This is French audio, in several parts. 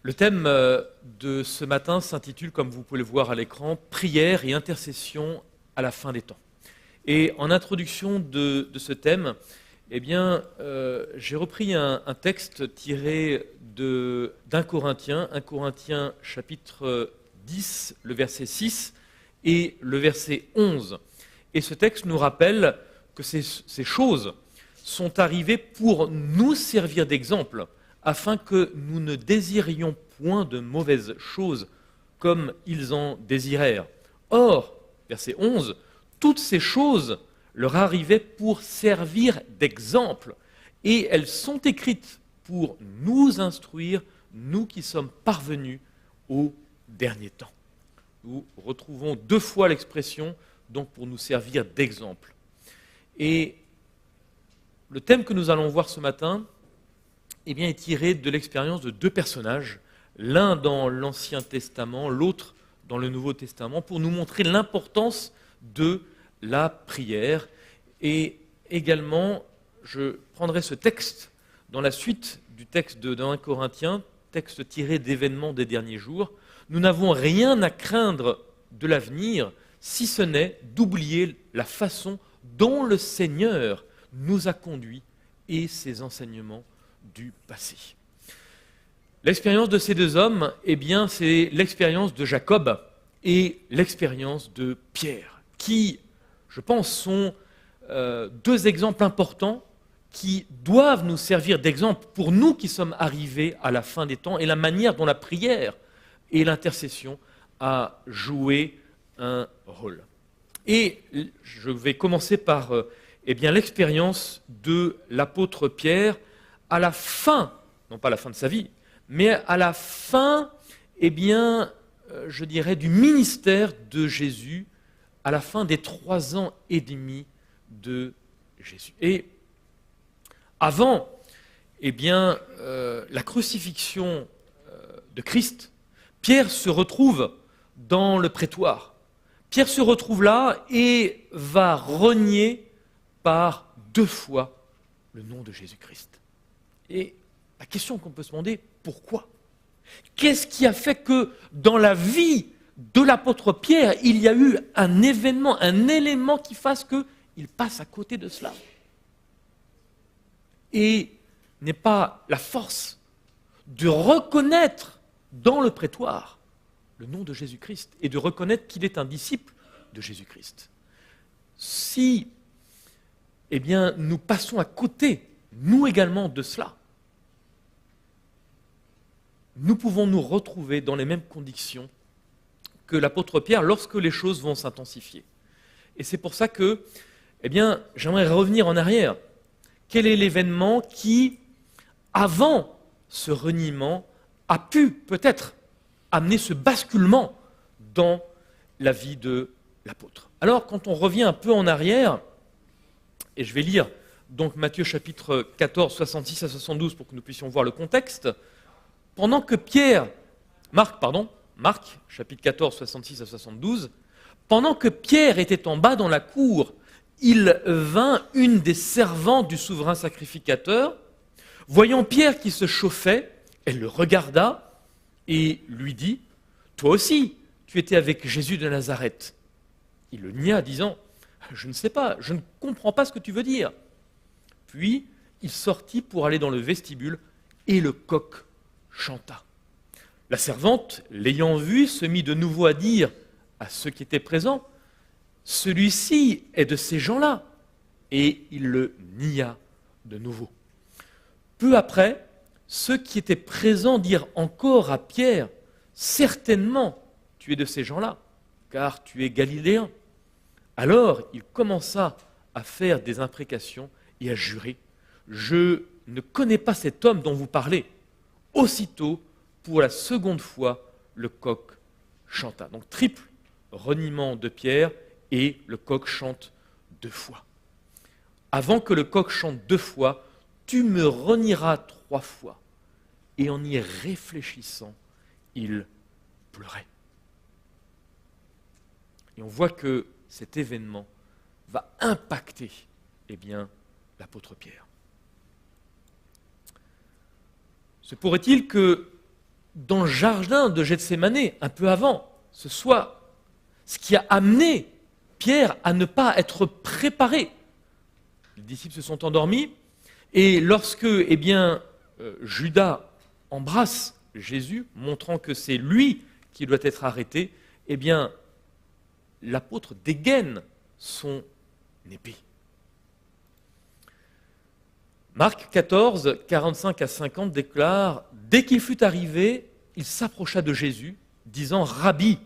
Le thème de ce matin s'intitule, comme vous pouvez le voir à l'écran, « Prière et intercession à la fin des temps ». Et en introduction de ce thème, j'ai repris un texte tiré d'un Corinthien, 1 Corinthiens chapitre 10, le verset 6 et le verset 11. Et ce texte nous rappelle que ces choses sont arrivées pour nous servir d'exemple, afin que nous ne désirions point de mauvaises choses comme ils en désirèrent. Or, verset 11, toutes ces choses leur arrivaient pour servir d'exemple, et elles sont écrites pour nous instruire, nous qui sommes parvenus au dernier temps. Nous retrouvons 2 fois l'expression, donc pour nous servir d'exemple. Et le thème que nous allons voir ce matin est tiré de l'expérience de 2 personnages, l'un dans l'Ancien Testament, l'autre dans le Nouveau Testament, pour nous montrer l'importance de la prière. Et également, je prendrai ce texte dans la suite du texte de 1 Corinthiens, texte tiré d'événements des derniers jours. Nous n'avons rien à craindre de l'avenir, si ce n'est d'oublier la façon dont le Seigneur nous a conduits et ses enseignements du passé. L'expérience de ces 2 hommes, c'est l'expérience de Jacob et l'expérience de Pierre, qui, je pense, sont 2 exemples importants qui doivent nous servir d'exemple pour nous qui sommes arrivés à la fin des temps et la manière dont la prière et l'intercession a joué un rôle. Et je vais commencer par l'expérience de l'apôtre Pierre à la fin, non pas à la fin de sa vie, mais à la fin, je dirais, du ministère de Jésus, à la fin des 3 ans et demi de Jésus. Et avant la crucifixion de Christ, Pierre se retrouve dans le prétoire. Pierre se retrouve là et va renier par 2 fois le nom de Jésus-Christ. Et la question qu'on peut se demander, pourquoi ? Qu'est-ce qui a fait que dans la vie de l'apôtre Pierre, il y a eu un événement, un élément qui fasse qu'il passe à côté de cela ? Et n'est pas la force de reconnaître dans le prétoire le nom de Jésus-Christ et de reconnaître qu'il est un disciple de Jésus-Christ. Si nous passons à côté, nous également, de cela, nous pouvons nous retrouver dans les mêmes conditions que l'apôtre Pierre lorsque les choses vont s'intensifier. Et c'est pour ça que j'aimerais revenir en arrière. Quel est l'événement qui, avant ce reniement, a pu peut-être amener ce basculement dans la vie de l'apôtre ? Alors, quand on revient un peu en arrière, et je vais lire donc Matthieu chapitre 14, 66 à 72 pour que nous puissions voir le contexte, pendant que Marc chapitre 14, 66 à 72, pendant que Pierre était en bas dans la cour, il vint une des servantes du souverain sacrificateur. Voyant Pierre qui se chauffait, elle le regarda et lui dit « Toi aussi, tu étais avec Jésus de Nazareth. » Il le nia, disant « Je ne sais pas, je ne comprends pas ce que tu veux dire. » Puis il sortit pour aller dans le vestibule et le coq chanta. La servante, l'ayant vu, se mit de nouveau à dire à ceux qui étaient présents « Celui-ci est de ces gens-là. » Et il le nia de nouveau. Peu après, ceux qui étaient présents dirent encore à Pierre « Certainement, tu es de ces gens-là, car tu es galiléen. » Alors il commença à faire des imprécations et à jurer « Je ne connais pas cet homme dont vous parlez. » Aussitôt, pour la 2e fois, le coq chanta. Donc triple reniement de Pierre et le coq chante 2 fois. Avant que le coq chante 2 fois, tu me renieras 3 fois. Et en y réfléchissant, il pleurait. Et on voit que cet événement va impacter l'apôtre Pierre. Se pourrait-il que dans le jardin de Gethsémane, un peu avant, ce soir, ce qui a amené Pierre à ne pas être préparé. Les disciples se sont endormis, et lorsque Judas embrasse Jésus, montrant que c'est lui qui doit être arrêté, l'apôtre dégaine son épée. Marc 14, 45 à 50 déclare « Dès qu'il fut arrivé, il s'approcha de Jésus, disant « Rabbi »,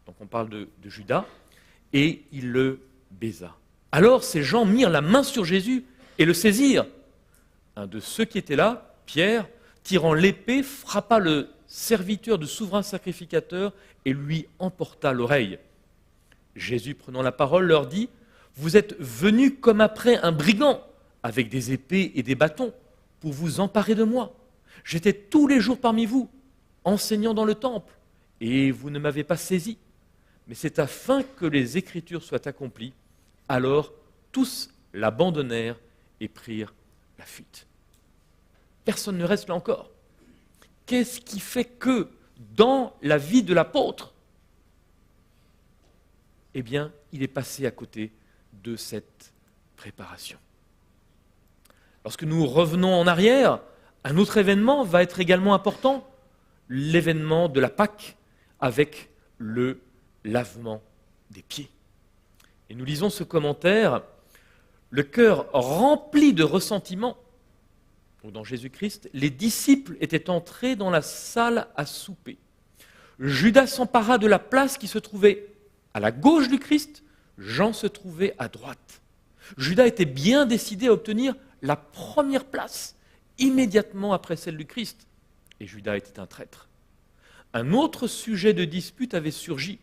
donc on parle de Judas, et il le baisa. Alors ces gens mirent la main sur Jésus et le saisirent. Un de ceux qui étaient là, Pierre, tirant l'épée, frappa le serviteur du souverain sacrificateur et lui emporta l'oreille. Jésus, prenant la parole, leur dit « Vous êtes venus comme après un brigand, avec des épées et des bâtons, pour vous emparer de moi. J'étais tous les jours parmi vous, enseignant dans le temple, et vous ne m'avez pas saisi. Mais c'est afin que les Écritures soient accomplies. Alors tous l'abandonnèrent et prirent la fuite. » Personne ne reste là encore. Qu'est-ce qui fait que, dans la vie de l'apôtre, il est passé à côté de cette préparation. Lorsque nous revenons en arrière, un autre événement va être également important, l'événement de la Pâque avec le lavement des pieds. Et nous lisons ce commentaire, le cœur rempli de ressentiment, dans Jésus-Christ, les disciples étaient entrés dans la salle à souper. Judas s'empara de la place qui se trouvait à la gauche du Christ, Jean se trouvait à droite. Judas était bien décidé à obtenir la première place, immédiatement après celle du Christ. Et Judas était un traître. Un autre sujet de dispute avait surgi.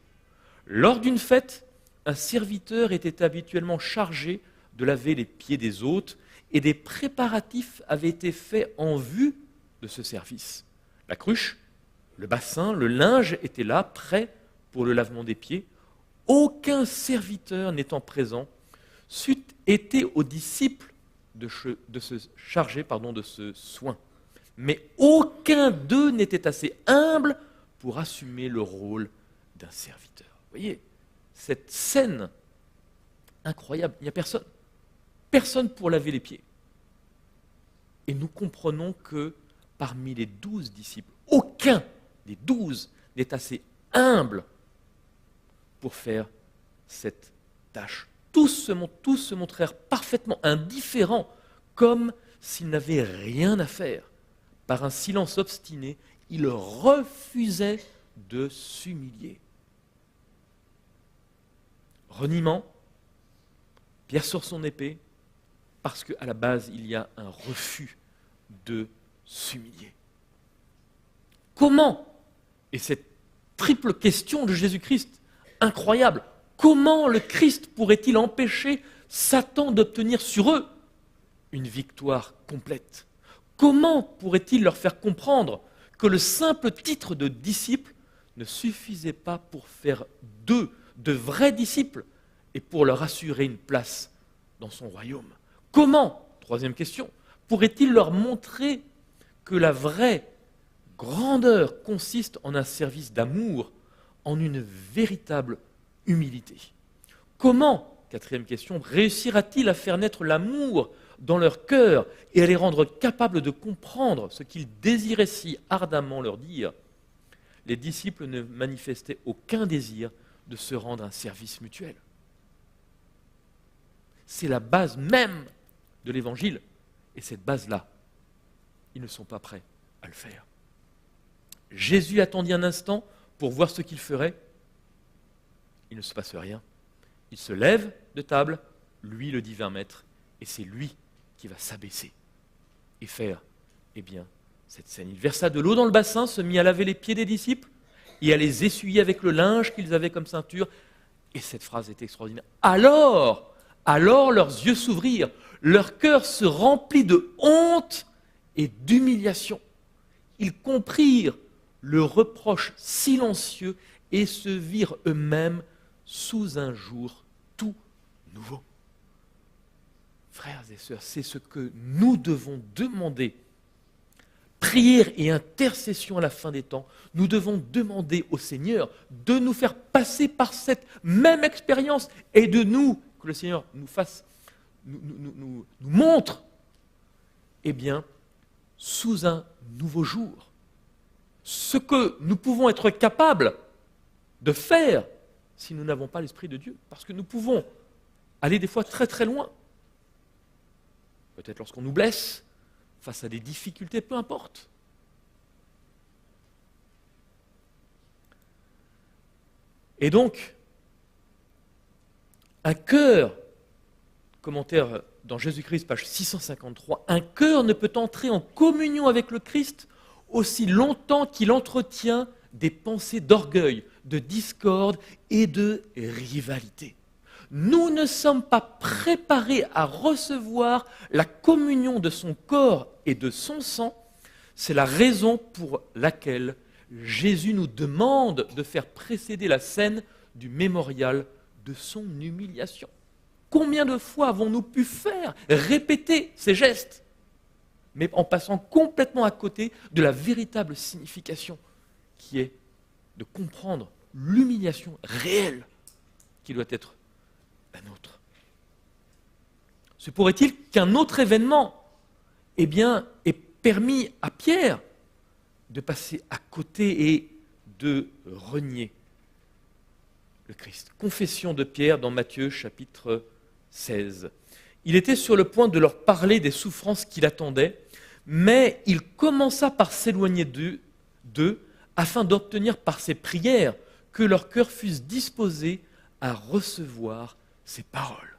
Lors d'une fête, un serviteur était habituellement chargé de laver les pieds des hôtes et des préparatifs avaient été faits en vue de ce service. La cruche, le bassin, le linge étaient là, prêts pour le lavement des pieds. Aucun serviteur n'étant présent, c'eût été aux disciples de se charger de ce soin. Mais aucun d'eux n'était assez humble pour assumer le rôle d'un serviteur. Vous voyez, cette scène incroyable, il n'y a personne. Personne pour laver les pieds. Et nous comprenons que parmi les 12 disciples, aucun des 12 n'est assez humble pour faire cette tâche. Tous se montrèrent parfaitement indifférents, comme s'ils n'avaient rien à faire. Par un silence obstiné, ils refusaient de s'humilier. Reniement, Pierre sort son épée, parce qu'à la base, il y a un refus de s'humilier. Comment? Et cette triple question de Jésus-Christ, incroyable, comment le Christ pourrait-il empêcher Satan d'obtenir sur eux une victoire complète? Comment pourrait-il leur faire comprendre que le simple titre de disciple ne suffisait pas pour faire d'eux de vrais disciples et pour leur assurer une place dans son royaume? Comment, troisième question, pourrait-il leur montrer que la vraie grandeur consiste en un service d'amour, en une véritable humilité? Comment, quatrième question, réussira-t-il à faire naître l'amour dans leur cœur et à les rendre capables de comprendre ce qu'ils désiraient si ardemment leur dire? Les disciples ne manifestaient aucun désir de se rendre un service mutuel. C'est la base même de l'Évangile. Et cette base-là, ils ne sont pas prêts à le faire. Jésus attendit un instant pour voir ce qu'il ferait. Il ne se passe rien. Il se lève de table, lui le divin maître, et c'est lui qui va s'abaisser et faire, cette scène. Il versa de l'eau dans le bassin, se mit à laver les pieds des disciples et à les essuyer avec le linge qu'ils avaient comme ceinture. Et cette phrase est extraordinaire. Alors leurs yeux s'ouvrirent, leur cœur se remplit de honte et d'humiliation. Ils comprirent le reproche silencieux et se virent eux-mêmes sous un jour tout nouveau. Frères et sœurs, c'est ce que nous devons demander prière et intercession à la fin des temps, nous devons demander au Seigneur de nous faire passer par cette même expérience et que le Seigneur nous fasse, nous montre, eh bien, sous un nouveau jour, ce que nous pouvons être capables de faire si nous n'avons pas l'Esprit de Dieu. Parce que nous pouvons aller des fois très très loin. Peut-être lorsqu'on nous blesse, face à des difficultés, peu importe. Et donc, un cœur, commentaire dans Jésus-Christ, page 653, un cœur ne peut entrer en communion avec le Christ aussi longtemps qu'il entretient des pensées d'orgueil, de discorde et de rivalité. Nous ne sommes pas préparés à recevoir la communion de son corps et de son sang. C'est la raison pour laquelle Jésus nous demande de faire précéder la scène du mémorial de son humiliation. Combien de fois avons-nous pu répéter ces gestes, mais en passant complètement à côté de la véritable signification qui est de comprendre l'humiliation réelle qui doit être la nôtre. Se pourrait-il qu'un autre événement ait permis à Pierre de passer à côté et de renier le Christ? Confession de Pierre dans Matthieu chapitre 16. Il était sur le point de leur parler des souffrances qui l'attendaient, mais il commença par s'éloigner d'eux afin d'obtenir par ses prières que leur cœur fût disposé à recevoir ses paroles.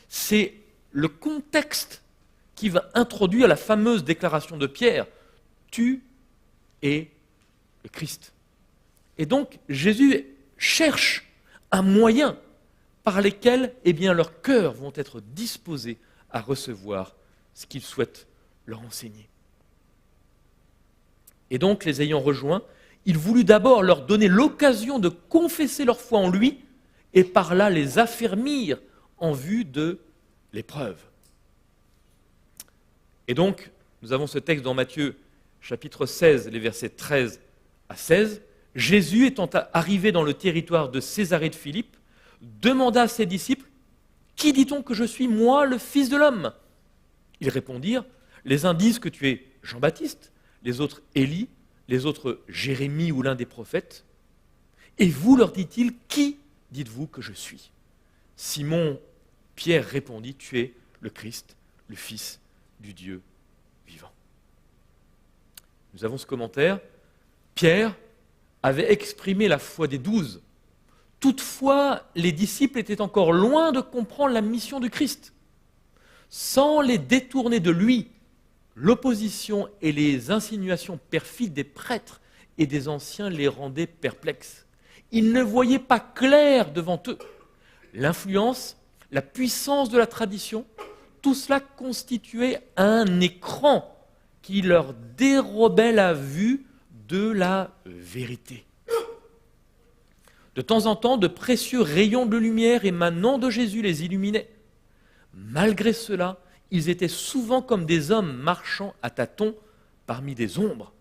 C'est le contexte qui va introduire la fameuse déclaration de Pierre, « Tu es le Christ ». Et donc Jésus cherche un moyen par lequel leurs cœurs vont être disposés à recevoir ce qu'il souhaite leur enseigner. Et donc, les ayant rejoints, il voulut d'abord leur donner l'occasion de confesser leur foi en lui et par là les affermir en vue de l'épreuve. Et donc, nous avons ce texte dans Matthieu chapitre 16, les versets 13 à 16. Jésus, étant arrivé dans le territoire de Césarée de Philippe, demanda à ses disciples, « Qui dit-on que je suis, moi, le Fils de l'homme » Ils répondirent, « Les uns disent que tu es Jean-Baptiste, les autres Élie, les autres Jérémie ou l'un des prophètes. Et vous, leur dit-il, qui dites-vous que je suis ?» Simon Pierre répondit, « Tu es le Christ, le Fils du Dieu vivant. » Nous avons ce commentaire. Pierre avait exprimé la foi des 12. Toutefois, les disciples étaient encore loin de comprendre la mission du Christ. Sans les détourner de lui, l'opposition et les insinuations perfides des prêtres et des anciens les rendaient perplexes. Ils ne voyaient pas clair devant eux. L'influence, la puissance de la tradition, tout cela constituait un écran qui leur dérobait la vue de la vérité. De temps en temps, de précieux rayons de lumière émanant de Jésus les illuminaient. Malgré cela, ils étaient souvent comme des hommes marchant à tâtons parmi des ombres.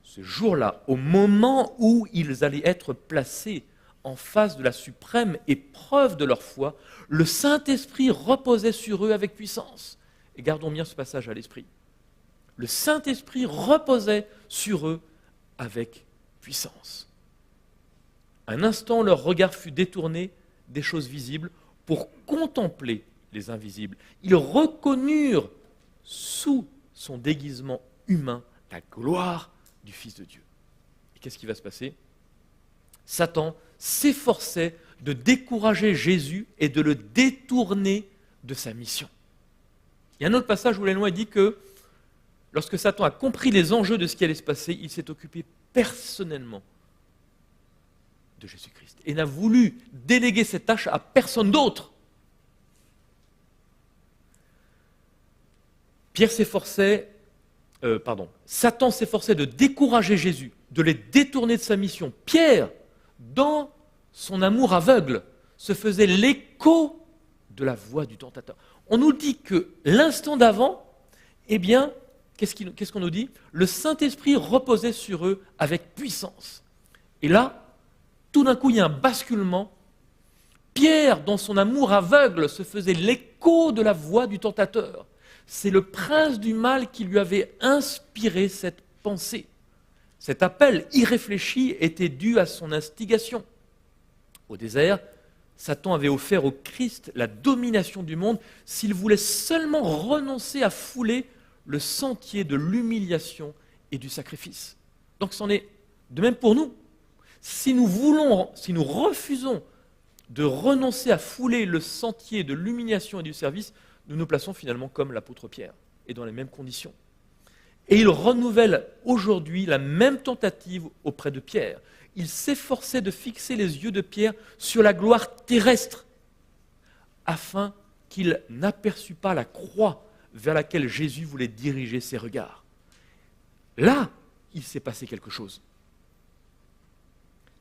Ce jour-là, au moment où ils allaient être placés en face de la suprême épreuve de leur foi, le Saint-Esprit reposait sur eux avec puissance. Et gardons bien ce passage à l'esprit. Le Saint-Esprit reposait sur eux avec puissance. Un instant, leur regard fut détourné des choses visibles pour contempler les invisibles. Ils reconnurent sous son déguisement humain la gloire du Fils de Dieu. Et qu'est-ce qui va se passer ? Satan s'efforçait de décourager Jésus et de le détourner de sa mission. Il y a un autre passage où l'Éloin dit que lorsque Satan a compris les enjeux de ce qui allait se passer, il s'est occupé personnellement de Jésus-Christ et n'a voulu déléguer cette tâche à personne d'autre. Satan s'efforçait de décourager Jésus, de les détourner de sa mission. Pierre, dans son amour aveugle, se faisait l'écho de la voix du tentateur. On nous dit que l'instant d'avant, qu'est-ce qu'on nous dit? Le Saint-Esprit reposait sur eux avec puissance. Et là, tout d'un coup, il y a un basculement. Pierre, dans son amour aveugle, se faisait l'écho de la voix du tentateur. C'est le prince du mal qui lui avait inspiré cette pensée. Cet appel irréfléchi était dû à son instigation. Au désert, Satan avait offert au Christ la domination du monde s'il voulait seulement renoncer à fouler le sentier de l'humiliation et du sacrifice. Donc c'en est de même pour nous. Si nous refusons de renoncer à fouler le sentier de l'humiliation et du service, nous nous plaçons finalement comme l'apôtre Pierre, et dans les mêmes conditions. Et il renouvelle aujourd'hui la même tentative auprès de Pierre. Il s'efforçait de fixer les yeux de Pierre sur la gloire terrestre, afin qu'il n'aperçût pas la croix vers laquelle Jésus voulait diriger ses regards. Là, il s'est passé quelque chose.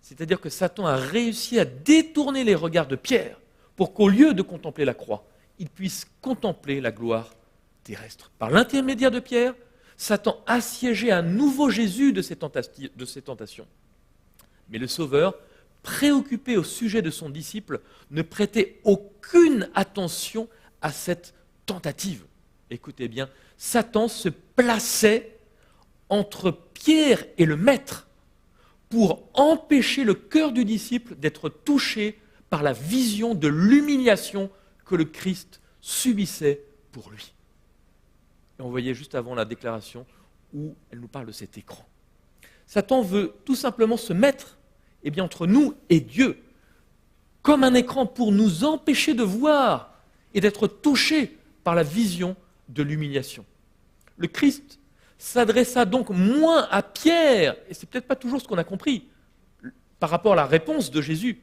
C'est-à-dire que Satan a réussi à détourner les regards de Pierre pour qu'au lieu de contempler la croix, il puisse contempler la gloire terrestre. Par l'intermédiaire de Pierre, Satan assiégeait un nouveau Jésus de ses tentations. Mais le Sauveur, préoccupé au sujet de son disciple, ne prêtait aucune attention à cette tentative. Écoutez bien, Satan se plaçait entre Pierre et le Maître pour empêcher le cœur du disciple d'être touché par la vision de l'humiliation que le Christ subissait pour lui. Et on voyait juste avant la déclaration où elle nous parle de cet écran. Satan veut tout simplement se mettre entre nous et Dieu, comme un écran pour nous empêcher de voir et d'être touchés par la vision de l'humiliation. Le Christ s'adressa donc moins à Pierre, et c'est peut-être pas toujours ce qu'on a compris par rapport à la réponse de Jésus,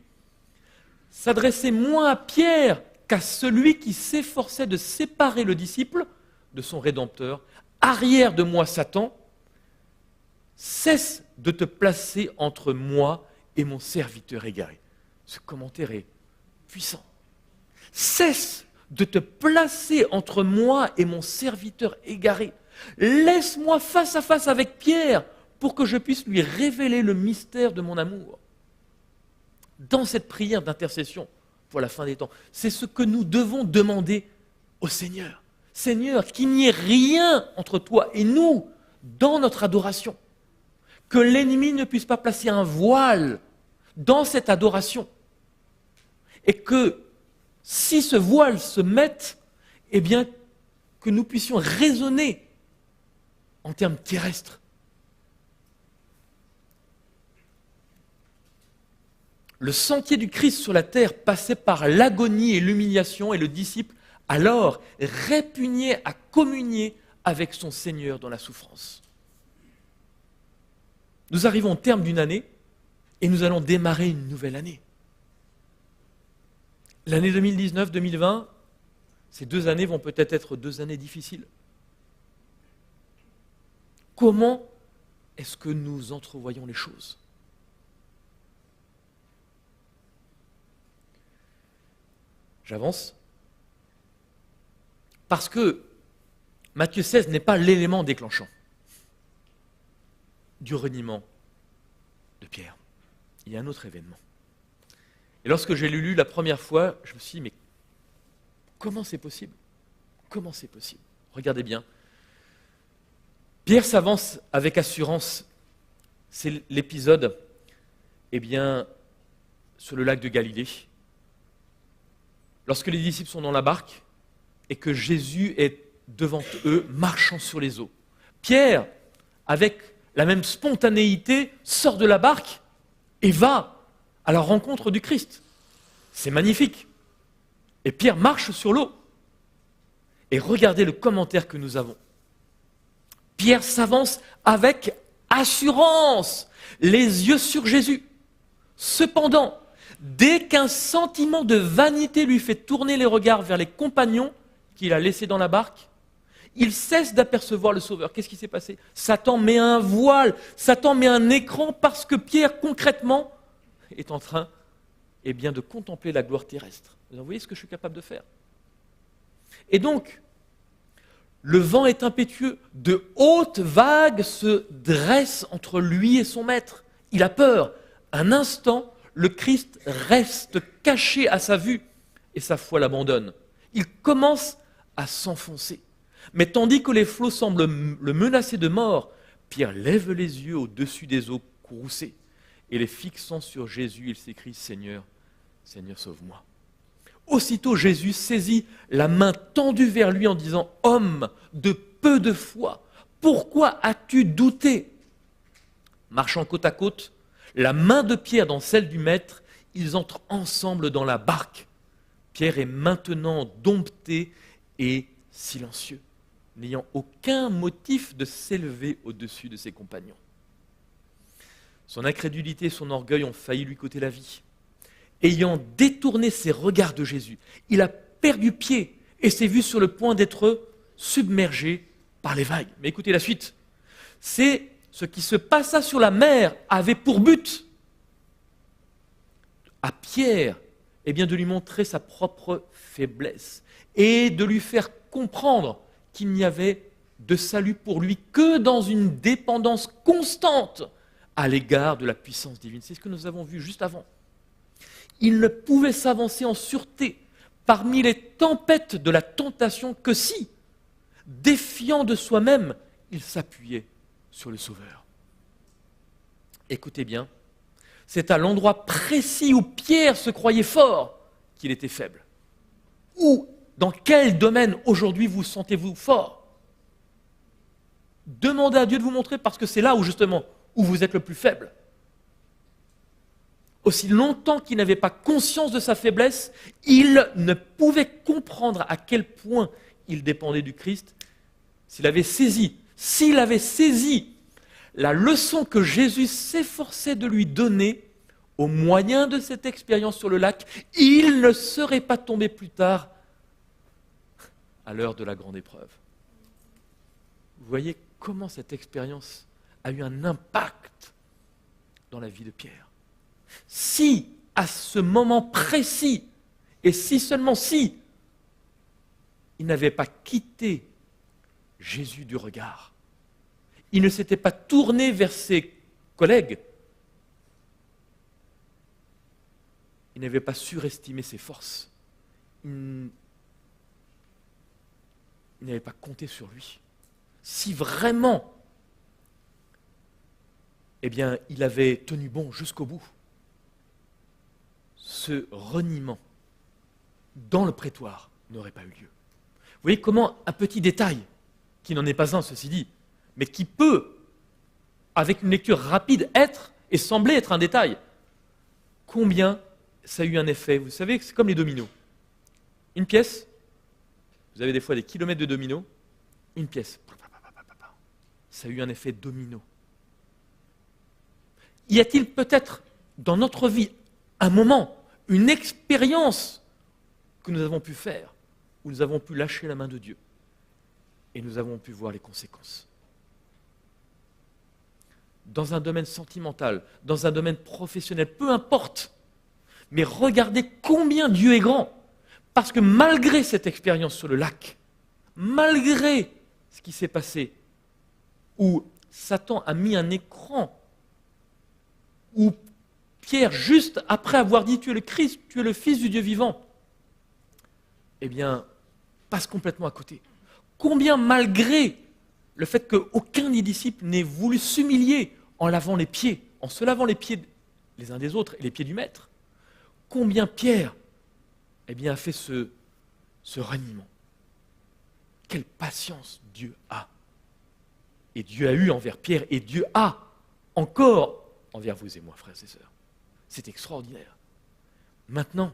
s'adressait moins à Pierre qu'à celui qui s'efforçait de séparer le disciple de son Rédempteur. Arrière de moi, Satan, cesse de te placer entre moi et mon serviteur égaré. Ce commentaire est puissant. Cesse de te placer entre moi et mon serviteur égaré. Laisse-moi face à face avec Pierre pour que je puisse lui révéler le mystère de mon amour. Dans cette prière d'intercession pour la fin des temps, c'est ce que nous devons demander au Seigneur. Seigneur, qu'il n'y ait rien entre toi et nous dans notre adoration. Que l'ennemi ne puisse pas placer un voile dans cette adoration. Et que si ce voile se mette, que nous puissions raisonner en termes terrestres. Le sentier du Christ sur la terre passait par l'agonie et l'humiliation, et le disciple, alors, répugnait à communier avec son Seigneur dans la souffrance. Nous arrivons au terme d'une année, et nous allons démarrer une nouvelle année. L'année 2019-2020, ces 2 années vont peut-être être 2 années difficiles. Comment est-ce que nous entrevoyons les choses? J'avance. Parce que Matthieu 16 n'est pas l'élément déclenchant du reniement de Pierre. Il y a un autre événement. Et lorsque j'ai lu la première fois, je me suis dit, mais comment c'est possible? Comment c'est possible? Regardez bien. Pierre s'avance avec assurance. C'est l'épisode, sur le lac de Galilée. Lorsque les disciples sont dans la barque et que Jésus est devant eux, marchant sur les eaux. Pierre, avec la même spontanéité, sort de la barque et va à la rencontre du Christ. C'est magnifique. Et Pierre marche sur l'eau. Et regardez le commentaire que nous avons. Pierre s'avance avec assurance, les yeux sur Jésus. Cependant, dès qu'un sentiment de vanité lui fait tourner les regards vers les compagnons qu'il a laissés dans la barque, il cesse d'apercevoir le Sauveur. Qu'est-ce qui s'est passé? Satan met un voile, Satan met un écran parce que Pierre, concrètement, est en train de contempler la gloire terrestre. Vous voyez ce que je suis capable de faire? Et donc, Le vent est impétueux, de hautes vagues se dressent entre lui et son maître. Il a peur. Un instant, le Christ reste caché à sa vue et sa foi l'abandonne. Il commence à s'enfoncer. Mais tandis que les flots semblent le menacer de mort, Pierre lève les yeux au-dessus des eaux courroucées et les fixant sur Jésus, il s'écrie « Seigneur, Seigneur, sauve-moi ». Aussitôt Jésus saisit la main tendue vers lui en disant « Homme de peu de foi, pourquoi as-tu douté ?» Marchant côte à côte, la main de Pierre dans celle du maître, ils entrent ensemble dans la barque. Pierre est maintenant dompté et silencieux, n'ayant aucun motif de s'élever au-dessus de ses compagnons. Son incrédulité et son orgueil ont failli lui coûter la vie. Ayant détourné ses regards de Jésus, il a perdu pied et s'est vu sur le point d'être submergé par les vagues. Mais écoutez la suite. C'est ce qui se passa sur la mer avait pour but à Pierre de lui montrer sa propre faiblesse et de lui faire comprendre qu'il n'y avait de salut pour lui que dans une dépendance constante à l'égard de la puissance divine. C'est ce que nous avons vu juste avant. Il ne pouvait s'avancer en sûreté parmi les tempêtes de la tentation que si, défiant de soi-même, il s'appuyait sur le Sauveur. Écoutez bien, c'est à l'endroit précis où Pierre se croyait fort qu'il était faible. Où, dans quel domaine aujourd'hui vous sentez-vous fort? Demandez à Dieu de vous montrer parce que c'est là où justement où vous êtes le plus faible. Aussi longtemps qu'il n'avait pas conscience de sa faiblesse, il ne pouvait comprendre à quel point il dépendait du Christ. S'il avait saisi la leçon que Jésus s'efforçait de lui donner au moyen de cette expérience sur le lac, il ne serait pas tombé plus tard à l'heure de la grande épreuve. Vous voyez comment cette expérience a eu un impact dans la vie de Pierre. Si, à ce moment précis, et si seulement si, il n'avait pas quitté Jésus du regard, il ne s'était pas tourné vers ses collègues, il n'avait pas surestimé ses forces, il n'avait pas compté sur lui. Si vraiment, il avait tenu bon jusqu'au bout, ce reniement dans le prétoire n'aurait pas eu lieu. Vous voyez comment un petit détail, qui n'en est pas un ceci dit, mais qui peut, avec une lecture rapide, être et sembler être un détail, combien ça a eu un effet. Vous savez, c'est comme les dominos. Une pièce, vous avez des fois des kilomètres de dominos, une pièce, ça a eu un effet domino. Y a-t-il peut-être dans notre vie un moment, une expérience que nous avons pu faire, où nous avons pu lâcher la main de Dieu et nous avons pu voir les conséquences? Dans un domaine sentimental, dans un domaine professionnel, peu importe, mais regardez combien Dieu est grand, parce que malgré cette expérience sur le lac, malgré ce qui s'est passé, où Satan a mis un écran, où Pierre, juste après avoir dit « Tu es le Christ, tu es le Fils du Dieu vivant », passe complètement à côté. Combien, malgré le fait qu'aucun des disciples n'ait voulu s'humilier en lavant les pieds, en se lavant les pieds les uns des autres et les pieds du Maître, combien Pierre a fait ce reniement. Quelle patience Dieu a. Et Dieu a eu envers Pierre, et Dieu a encore envers vous et moi, frères et sœurs. C'est extraordinaire. Maintenant,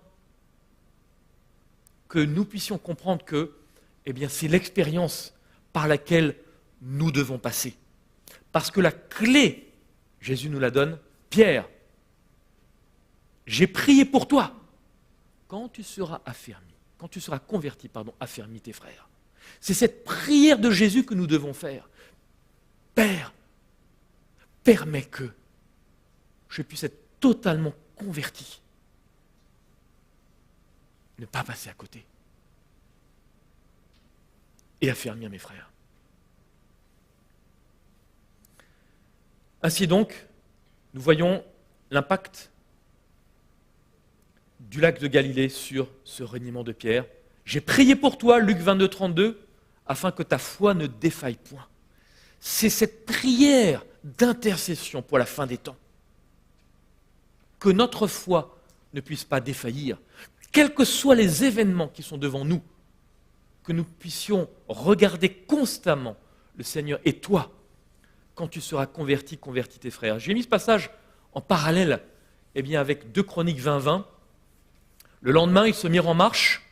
que nous puissions comprendre que c'est l'expérience par laquelle nous devons passer. Parce que la clé, Jésus nous la donne, Pierre, j'ai prié pour toi. Quand tu seras affermi, quand tu seras converti, affermis tes frères. C'est cette prière de Jésus que nous devons faire. Père, permets que je puisse être totalement converti. Ne pas passer à côté. et affermir mes frères. Ainsi donc, nous voyons l'impact du lac de Galilée sur ce reniement de Pierre. J'ai prié pour toi, Luc 22, 32, afin que ta foi ne défaille point. C'est cette prière d'intercession pour la fin des temps. Que notre foi ne puisse pas défaillir, quels que soient les événements qui sont devant nous, que nous puissions regarder constamment le Seigneur et toi, quand tu seras converti tes frères. J'ai mis ce passage en parallèle avec 2 Chroniques 20, 20. Le lendemain, ils se mirent en marche.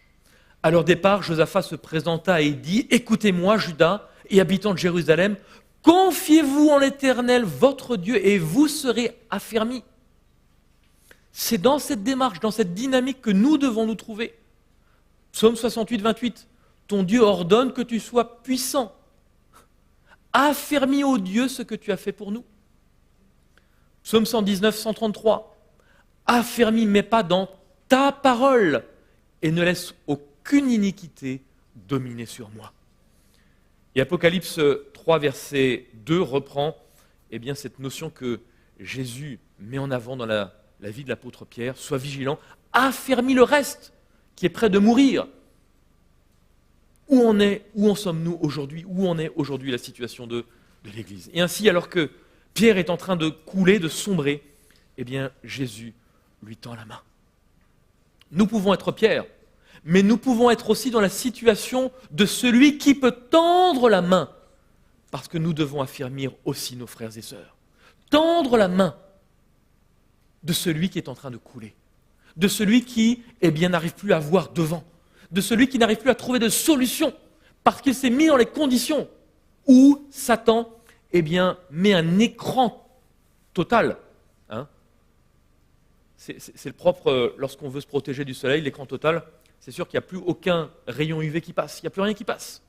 À leur départ, Josaphat se présenta et dit « Écoutez-moi, Juda et habitants de Jérusalem, confiez-vous en l'Éternel, votre Dieu, et vous serez affermis. » C'est dans cette démarche, dans cette dynamique que nous devons nous trouver. Psaume 68, 28. Ton Dieu ordonne que tu sois puissant. Affermis, ô Dieu, ce que tu as fait pour nous. Psaume 119, 133. Affermis mes pas dans ta parole et ne laisse aucune iniquité dominer sur moi. Et Apocalypse 3, verset 2 reprend cette notion que Jésus met en avant dans la vie de l'apôtre Pierre. Sois vigilant, affermis le reste qui est près de mourir. Où en sommes-nous aujourd'hui? Où en est aujourd'hui la situation de l'Église? Et ainsi, alors que Pierre est en train de couler, de sombrer, Jésus lui tend la main. Nous pouvons être Pierre, mais nous pouvons être aussi dans la situation de celui qui peut tendre la main, parce que nous devons affermir aussi nos frères et sœurs. Tendre la main de celui qui est en train de couler, de celui qui n'arrive plus à voir devant, de celui qui n'arrive plus à trouver de solution, parce qu'il s'est mis dans les conditions où Satan met un écran total. C'est le propre, lorsqu'on veut se protéger du soleil, l'écran total, c'est sûr qu'il n'y a plus aucun rayon UV qui passe, il n'y a plus rien qui passe.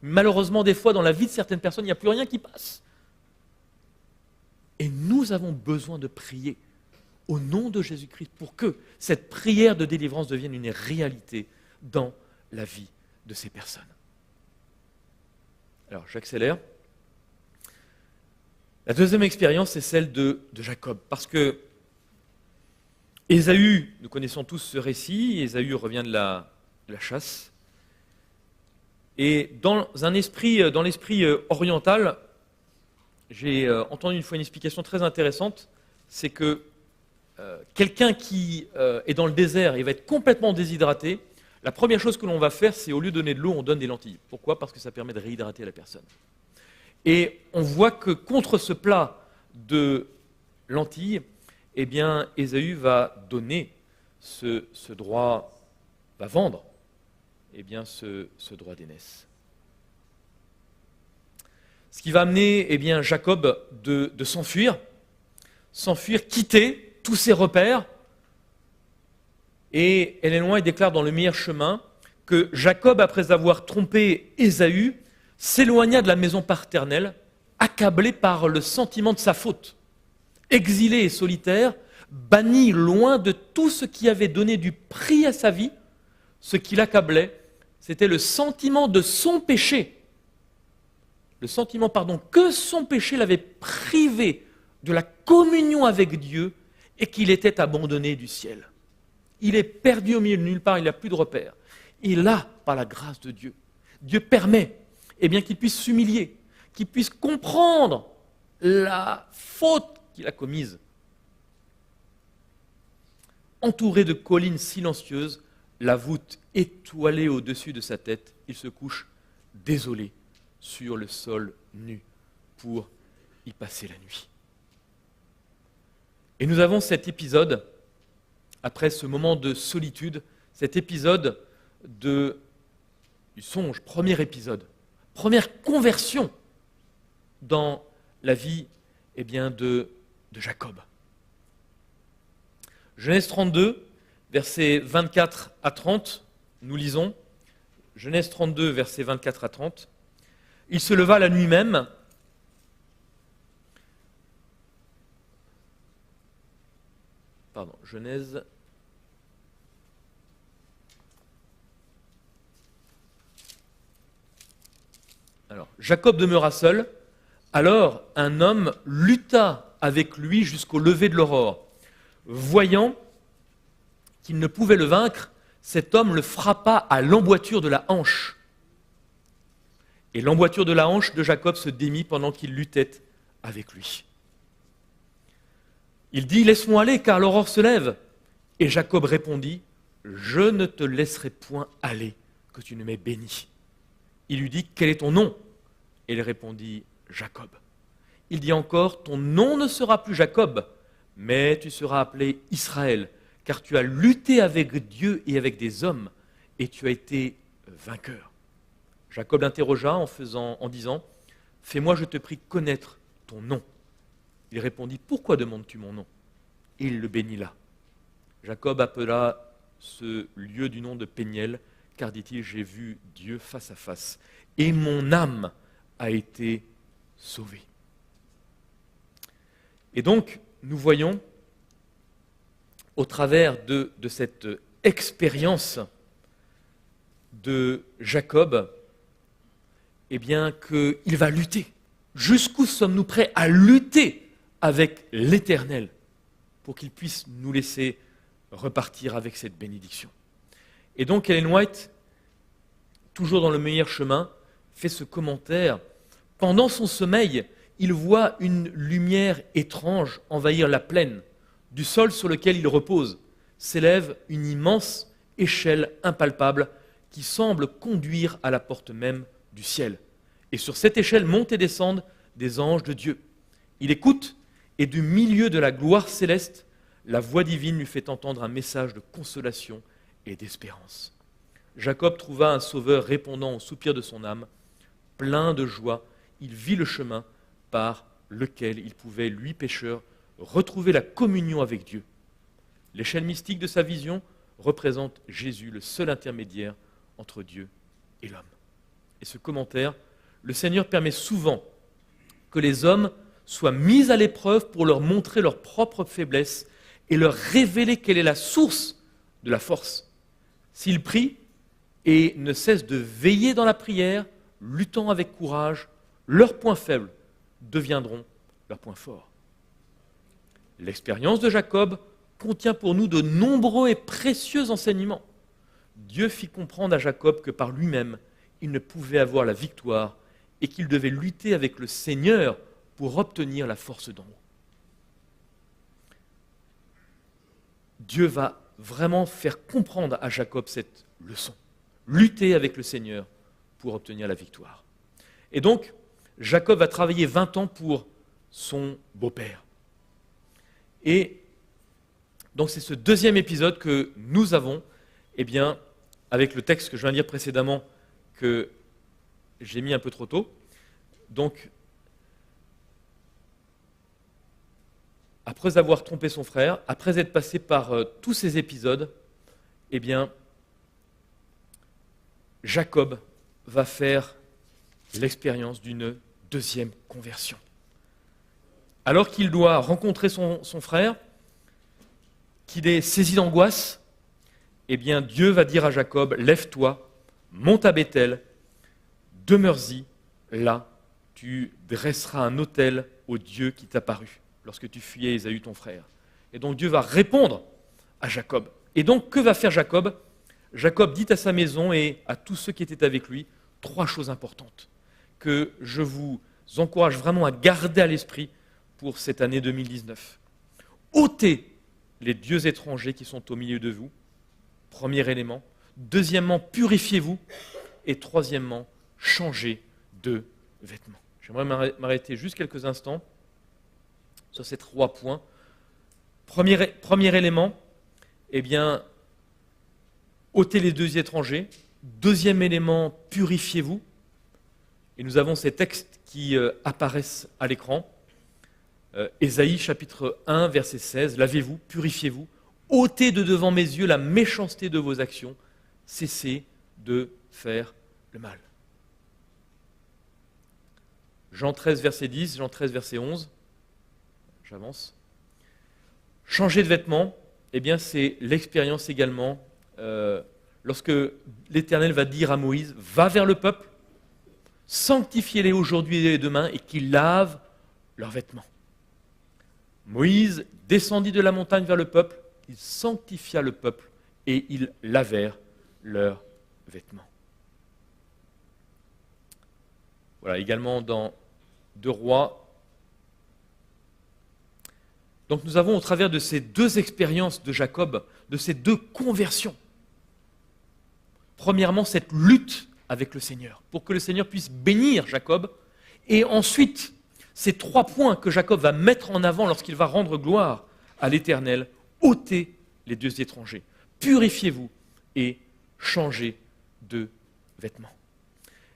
Malheureusement, des fois, dans la vie de certaines personnes, il n'y a plus rien qui passe. Et nous avons besoin de prier au nom de Jésus-Christ pour que cette prière de délivrance devienne une réalité dans la vie de ces personnes. Alors, j'accélère. La deuxième expérience, c'est celle de Jacob, parce que Ésaü, nous connaissons tous ce récit, Ésaü revient de la chasse, et dans l'esprit oriental, j'ai entendu une fois une explication très intéressante, c'est que quelqu'un qui est dans le désert et va être complètement déshydraté, la première chose que l'on va faire, c'est au lieu de donner de l'eau, on donne des lentilles. Pourquoi? Parce que ça permet de réhydrater la personne. Et on voit que contre ce plat de lentilles, Ésaü va donner ce droit, va vendre ce droit d'aînesse. Ce qui va amener Jacob de s'enfuir, quitter tous ses repères. Et Ellen déclare dans Le Meilleur chemin que Jacob, après avoir trompé Ésaü, s'éloigna de la maison paternelle, accablé par le sentiment de sa faute. Exilé et solitaire, banni loin de tout ce qui avait donné du prix à sa vie, ce qui l'accablait, c'était le sentiment de son péché. Le sentiment, que son péché l'avait privé de la communion avec Dieu et qu'il était abandonné du ciel. Il est perdu au milieu de nulle part, il n'a plus de repère. Et là, par la grâce de Dieu, Dieu permet qu'il puisse s'humilier, qu'il puisse comprendre la faute qu'il a commise. Entouré de collines silencieuses, la voûte étoilée au-dessus de sa tête, il se couche désolé sur le sol nu pour y passer la nuit. Et nous avons cet épisode, après ce moment de solitude, cet épisode du songe, premier épisode, première conversion dans la vie de Jacob. Genèse 32, versets 24 à 30, nous lisons, Genèse 32, versets 24 à 30. Il se leva la nuit même, Genèse 32, Jacob demeura seul. Alors un homme lutta avec lui jusqu'au lever de l'aurore. Voyant qu'il ne pouvait le vaincre, cet homme le frappa à l'emboîture de la hanche. Et l'emboîture de la hanche de Jacob se démit pendant qu'il luttait avec lui. Il dit « Laisse-moi aller, car l'aurore se lève. » Et Jacob répondit « Je ne te laisserai point aller, que tu ne m'aies béni. » Il lui dit « Quel est ton nom ?» Et il répondit « Jacob. » Il dit encore « Ton nom ne sera plus Jacob, mais tu seras appelé Israël, car tu as lutté avec Dieu et avec des hommes, et tu as été vainqueur. » Jacob l'interrogea en disant « Fais-moi, je te prie, connaître ton nom. » Il répondit « Pourquoi demandes-tu mon nom ?» Et il le bénit là. Jacob appela ce lieu du nom de Péniel, car dit-il, j'ai vu Dieu face à face, et mon âme a été sauvée. Et donc, nous voyons, au travers de cette expérience de Jacob, eh bien, qu'il va lutter. Jusqu'où sommes-nous prêts à lutter avec l'Éternel pour qu'il puisse nous laisser repartir avec cette bénédiction. Et donc Ellen White, toujours dans le meilleur chemin, fait ce commentaire. Pendant son sommeil, il voit une lumière étrange envahir la plaine. Du sol sur lequel il repose s'élève une immense échelle impalpable qui semble conduire à la porte même du ciel. Et sur cette échelle montent et descendent des anges de Dieu. Il écoute, et du milieu de la gloire céleste, la voix divine lui fait entendre un message de consolation et d'espérance. Jacob trouva un sauveur répondant aux soupirs de son âme. Plein de joie, il vit le chemin par lequel il pouvait, lui pécheur, retrouver la communion avec Dieu. L'échelle mystique de sa vision représente Jésus, le seul intermédiaire entre Dieu et l'homme. Et ce commentaire, le Seigneur permet souvent que les hommes soient mis à l'épreuve pour leur montrer leur propre faiblesse et leur révéler quelle est la source de la force. S'ils prient et ne cessent de veiller dans la prière, luttant avec courage, leurs points faibles deviendront leurs points forts. L'expérience de Jacob contient pour nous de nombreux et précieux enseignements. Dieu fit comprendre à Jacob que par lui-même, il ne pouvait avoir la victoire et qu'il devait lutter avec le Seigneur pour obtenir la force d'en haut. Dieu va vraiment faire comprendre à Jacob cette leçon. Lutter avec le Seigneur pour obtenir la victoire. Et donc, Jacob va travailler 20 ans pour son beau-père. Et donc c'est ce deuxième épisode que nous avons, eh bien, avec le texte que je viens de lire précédemment, que j'ai mis un peu trop tôt. Donc, après avoir trompé son frère, après être passé par tous ces épisodes, eh bien, Jacob va faire l'expérience d'une deuxième conversion. Alors qu'il doit rencontrer son frère, qu'il est saisi d'angoisse, eh bien, Dieu va dire à Jacob, « Lève-toi, monte à Béthel, demeure-y, là, tu dresseras un autel au Dieu qui t'a paru, lorsque tu fuyais Ésaü ton frère. » Et donc Dieu va répondre à Jacob. Et donc, que va faire Jacob ? Jacob dit à sa maison et à tous ceux qui étaient avec lui 3 choses importantes que je vous encourage vraiment à garder à l'esprit pour cette année 2019. Ôtez les dieux étrangers qui sont au milieu de vous, premier élément. Deuxièmement, purifiez-vous. Et troisièmement, changez de vêtements. J'aimerais m'arrêter juste quelques instants sur ces 3 points. Premier élément, eh bien, ôtez les dieux étrangers. Deuxième élément, purifiez-vous. Et nous avons ces textes qui apparaissent à l'écran. Ésaïe chapitre 1, verset 16, « Lavez-vous, purifiez-vous, ôtez de devant mes yeux la méchanceté de vos actions, cessez de faire le mal. » Jean 13, verset 10, Jean 13, verset 11, j'avance. Changer de vêtements, eh bien c'est l'expérience également, lorsque l'Éternel va dire à Moïse, « Va vers le peuple, sanctifiez-les aujourd'hui et demain, et qu'ils lavent leurs vêtements. Moïse descendit de la montagne vers le peuple, il sanctifia le peuple, et ils lavèrent leurs vêtements. Voilà, également dans 2 Rois. Donc nous avons au travers de ces 2 expériences de Jacob, de ces 2 conversions, premièrement cette lutte avec le Seigneur, pour que le Seigneur puisse bénir Jacob, et ensuite ces 3 points que Jacob va mettre en avant lorsqu'il va rendre gloire à l'Éternel: ôtez les dieux étrangers, purifiez-vous et changez de vêtements.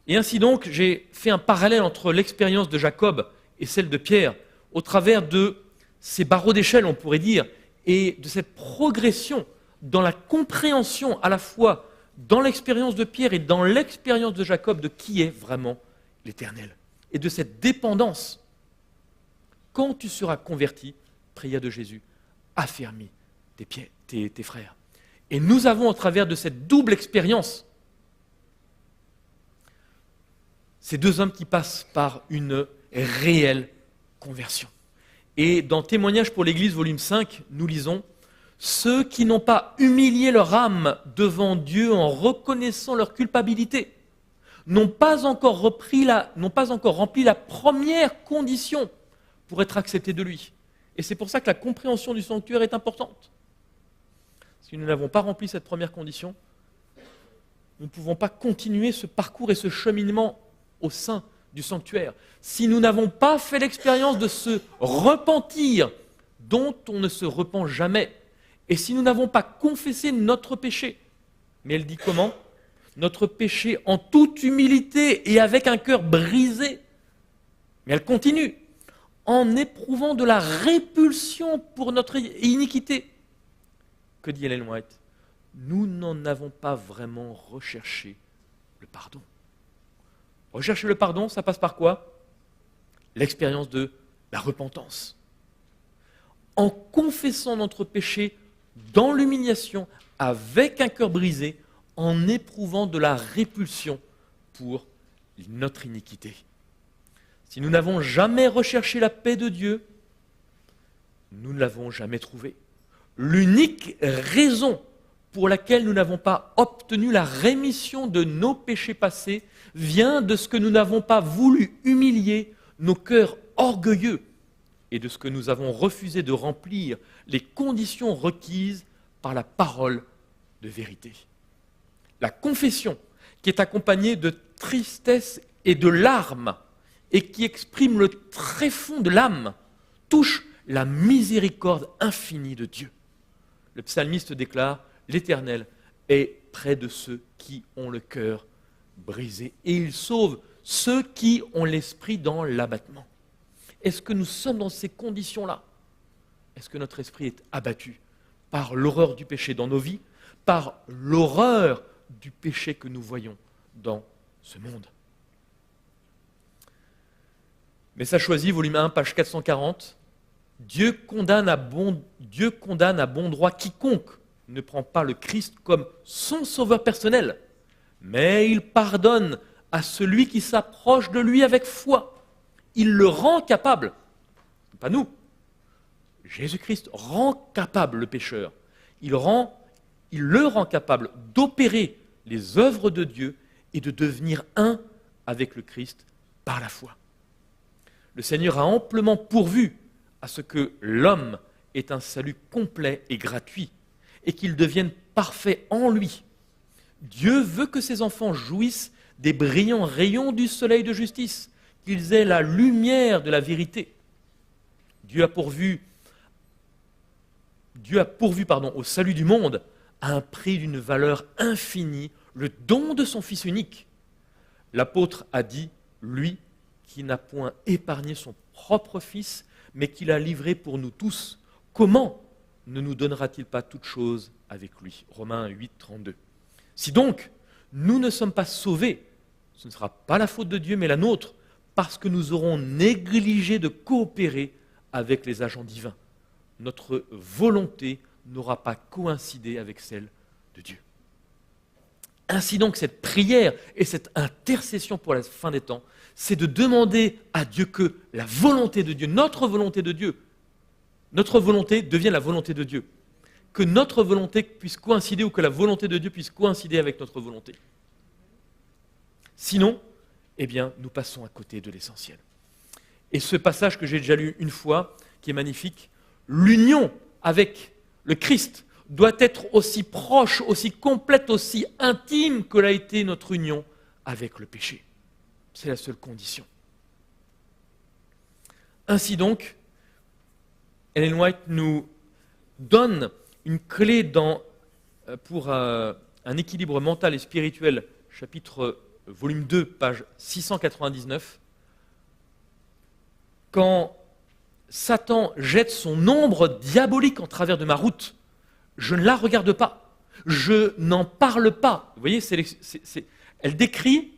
Et ainsi donc, j'ai fait un parallèle entre l'expérience de Jacob et celle de Pierre, au travers de ces barreaux d'échelle, on pourrait dire, et de cette progression dans la compréhension à la fois dans l'expérience de Pierre et dans l'expérience de Jacob de qui est vraiment l'Éternel, et de cette dépendance. Quand tu seras converti, prière de Jésus, affermis tes frères. Et nous avons au travers de cette double expérience ces 2 hommes qui passent par une réelle conversion. Et dans Témoignages pour l'Église, volume 5, nous lisons « Ceux qui n'ont pas humilié leur âme devant Dieu en reconnaissant leur culpabilité n'ont pas encore rempli la première condition pour être acceptés de lui. » Et c'est pour ça que la compréhension du sanctuaire est importante. Si nous n'avons pas rempli cette première condition, nous ne pouvons pas continuer ce parcours et ce cheminement au sein du sanctuaire. Si nous n'avons pas fait l'expérience de se repentir, dont on ne se repent jamais, et si nous n'avons pas confessé notre péché, mais elle dit comment ? Notre péché en toute humilité et avec un cœur brisé. Mais elle continue, en éprouvant de la répulsion pour notre iniquité. Que dit Ellen White ? Nous n'en avons pas vraiment recherché le pardon. Rechercher le pardon, ça passe par quoi ? L'expérience de la repentance. En confessant notre péché dans l'humiliation, avec un cœur brisé, en éprouvant de la répulsion pour notre iniquité. Si nous n'avons jamais recherché la paix de Dieu, nous ne l'avons jamais trouvée. L'unique raison pour laquelle nous n'avons pas obtenu la rémission de nos péchés passés vient de ce que nous n'avons pas voulu humilier nos cœurs orgueilleux et de ce que nous avons refusé de remplir les conditions requises par la parole de vérité. La confession, qui est accompagnée de tristesse et de larmes, et qui exprime le tréfonds de l'âme, touche la miséricorde infinie de Dieu. Le psalmiste déclare « L'Éternel est près de ceux qui ont le cœur brisé, et il sauve ceux qui ont l'esprit dans l'abattement. » Est-ce que nous sommes dans ces conditions-là ? Est-ce que notre esprit est abattu par l'horreur du péché dans nos vies, par l'horreur du péché que nous voyons dans ce monde ? Message choisi, volume 1, page 440. Dieu condamne à bon droit quiconque ne prend pas le Christ comme son sauveur personnel, mais il pardonne à celui qui s'approche de lui avec foi. Il le rend capable, pas nous. Jésus-Christ rend capable le pécheur. Il le rend capable d'opérer les œuvres de Dieu et de devenir un avec le Christ par la foi. Le Seigneur a amplement pourvu à ce que l'homme ait un salut complet et gratuit et qu'il devienne parfait en lui. Dieu veut que ses enfants jouissent des brillants rayons du soleil de justice, qu'ils aient la lumière de la vérité. Dieu a pourvu au salut du monde à un prix d'une valeur infinie, le don de son Fils unique. L'apôtre a dit, lui qui n'a point épargné son propre Fils, mais qui l'a livré pour nous tous, comment ne nous donnera-t-il pas toutes choses avec lui ? Romains 8, 32. Si donc nous ne sommes pas sauvés, ce ne sera pas la faute de Dieu, mais la nôtre, parce que nous aurons négligé de coopérer avec les agents divins. Notre volonté n'aura pas coïncidé avec celle de Dieu. Ainsi donc, cette prière et cette intercession pour la fin des temps, c'est de demander à Dieu que la volonté de Dieu, notre volonté devienne la volonté de Dieu. Que notre volonté puisse coïncider ou que la volonté de Dieu puisse coïncider avec notre volonté. Sinon, eh bien, nous passons à côté de l'essentiel. Et ce passage que j'ai déjà lu une fois, qui est magnifique, l'union avec le Christ doit être aussi proche, aussi complète, aussi intime que l'a été notre union avec le péché. C'est la seule condition. Ainsi donc, Ellen White nous donne une clé pour un équilibre mental et spirituel, volume 2, page 699. Quand Satan jette son ombre diabolique en travers de ma route, je ne la regarde pas, je n'en parle pas. Vous voyez, elle décrit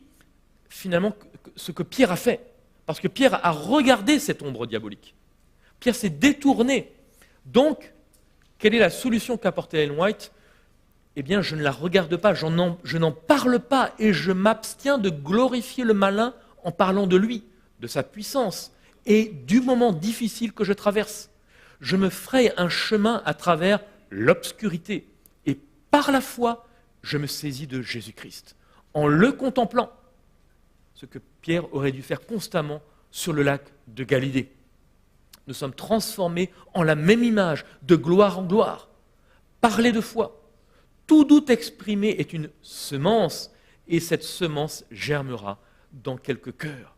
finalement ce que Pierre a fait, parce que Pierre a regardé cette ombre diabolique. Pierre s'est détourné. Donc, quelle est la solution qu'apportait Ellen White ? Eh bien, je ne la regarde pas, je n'en parle pas, et je m'abstiens de glorifier le malin en parlant de lui, de sa puissance, et du moment difficile que je traverse. Je me fraye un chemin à travers l'obscurité, et par la foi, je me saisis de Jésus-Christ, en le contemplant, ce que Pierre aurait dû faire constamment sur le lac de Galilée. Nous sommes transformés en la même image, de gloire en gloire. Parler de foi. Tout doute exprimé est une semence, et cette semence germera dans quelques cœurs.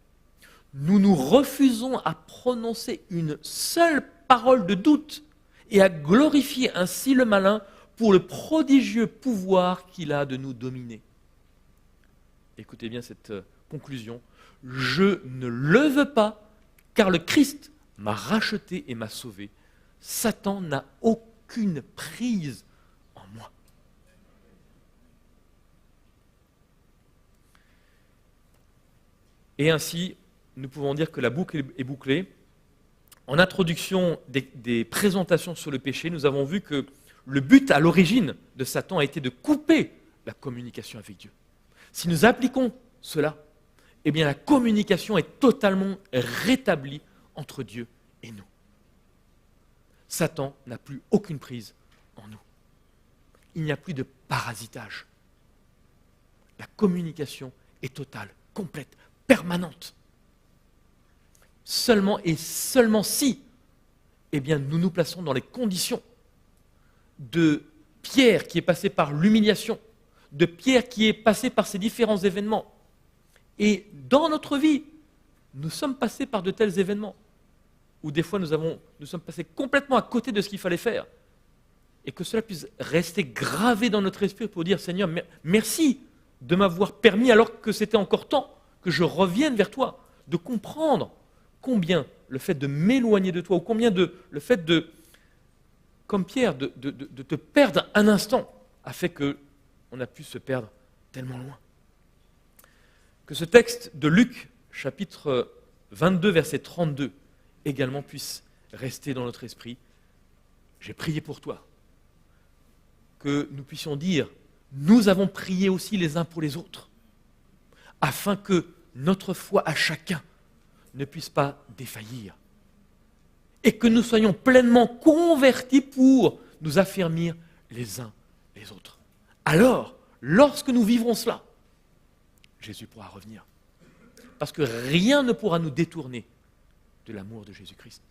Nous nous refusons à prononcer une seule parole de doute et à glorifier ainsi le malin pour le prodigieux pouvoir qu'il a de nous dominer. Écoutez bien cette conclusion. Je ne le veux pas, car le Christ m'a racheté et m'a sauvé. Satan n'a aucune prise en moi. Et ainsi, nous pouvons dire que la boucle est bouclée. En introduction des présentations sur le péché, nous avons vu que le but à l'origine de Satan a été de couper la communication avec Dieu. Si nous appliquons cela, eh bien la communication est totalement rétablie entre Dieu et nous. Satan n'a plus aucune prise en nous. Il n'y a plus de parasitage. La communication est totale, complète, permanente. Seulement et seulement si, eh bien, nous nous plaçons dans les conditions de Pierre qui est passé par l'humiliation, de Pierre qui est passé par ces différents événements. Et dans notre vie, nous sommes passés par de tels événements où des fois nous sommes passés complètement à côté de ce qu'il fallait faire. Et que cela puisse rester gravé dans notre esprit pour dire, Seigneur, merci de m'avoir permis, alors que c'était encore temps, que je revienne vers toi, de comprendre combien le fait de m'éloigner de toi, ou combien le fait de, comme Pierre, de te perdre un instant, a fait qu'on a pu se perdre tellement loin. Que ce texte de Luc, chapitre 22, verset 32, également puisse rester dans notre esprit. J'ai prié pour toi. Que nous puissions dire, nous avons prié aussi les uns pour les autres, afin que notre foi à chacun ne puisse pas défaillir, et que nous soyons pleinement convertis pour nous affermir les uns les autres. Alors, lorsque nous vivrons cela, Jésus pourra revenir. Parce que rien ne pourra nous détourner de l'amour de Jésus-Christ.